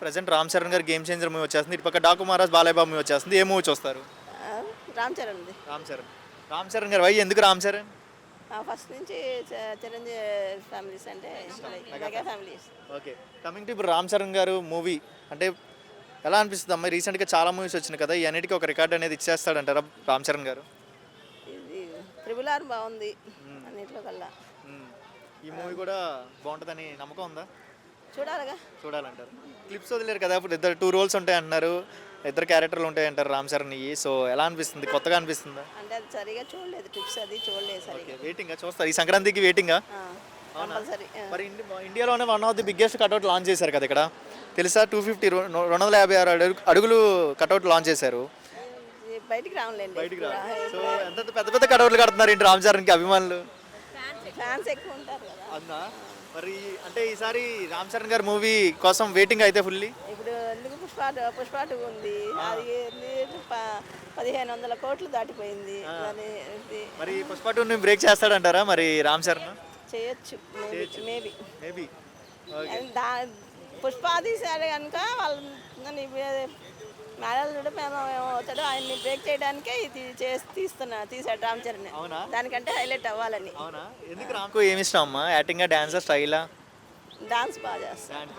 Present Ram Charan గారు game changer movie వచ్చేస్తుంది, ఇటు పక్క డాకు మహారాజ్ బాలయ్య బాబు మూవీ వచ్చేస్తుంది. ఏ మూవీ చూస్తారు? ఆ, రామ్ చరణ్ది. రామ్ చరణ్. రామ్ చరణ్ గారు వై ఎందుకు రామ్ చరణ్? ఫస్ట్ నుంచి చిరంజీవి ఫ్యామిలీస్ అంటే mega families. Okay, coming to ఇప్పుడు రామ్ చరణ్ గారు మూవీ అంటే ఎలా అనిపిస్తుంది అమ్మాయి? రీసెంట్గా చాలా మూవీస్ వచ్చినాయి కదా, ఈ అన్నిటికీ ఒక రికార్డ్ అనేది ఇచ్చేస్తాడంటారా రామ్ చరణ్ గారు? ఇది త్రిబుల్ ఆర్ బాగుంది అన్నిట్లో కల్లా. ఈ మూవీ కూడా బాగుంటుందని నమ్మకం ఉందా? చూడాలిగా. చూడాలంటారు. క్లిప్స్ వదిలేరు కదా, ఇప్పుడు ఇద్దరు 2 రోల్స్ ఉంటాయి అంటున్నారు, ఇద్దరు క్యారెక్టర్లు ఉంటాయి అంటారు రామ్ చరణ్. సో ఎలా అనిపిస్తుంది? కొత్తగా అనిపిస్తుందా? అంటే అది సరిగా చూడలేదు, టిప్స్ అది చూడలేదు సరిగా. వెయిటింగా చూస్తారు ఈ సంక్రాంతికి వెయిటింగా? కంపల్సరీ. మరి ఇండియాలోనే one of the biggest cutout launch చేశారు కదా ఇక్కడ, తెలుసా? 256 అడుగులు కట్అవుట్ లాంచ్ చేశారు. బయటికి రావలేండి. బయటికి రా. సో ఎంత పెద్ద పెద్ద కట్అవుట్లు కడుతున్నారు ఏంటి రామ్ చరణ్కి అభిమానులు? ఫ్యాన్స్ ఎక్కువ ఉంటారు కదా. అవునా? మరి అంటే ఈసారి రామ్ చరణ్ గారి మూవీ కోసం వెయిటింగ్ అయితే ఫుల్లీ. ఇప్పుడు ఎందుకు పుష్ప 2 ఉంది, అది 1500 కోట్లు దాటిపోయింది. దాని మరి పుష్ప 2ని బ్రేక్ చేస్తాడంటారా మరి రామ్ చరణ్? చేయొచ్చు మేబీ. మేబీ. పుష్ప తీసాడు కనుక వాళ్ళు మేళాలు కూడా మేము అవుతాడు ఆయన్ని బ్రేక్ చేయడానికే ఇది తీసాడు రామ్ చరణ్. అవునా? దానికంటే హైలైట్ అవ్వాలని. అవునా? ఎందుకు రామ్కు ఏమి ఇష్టం అమ్మా? యాక్టింగ్, డాన్సా, స్టైలా? డాన్స్ బాగా చేస్తాడు.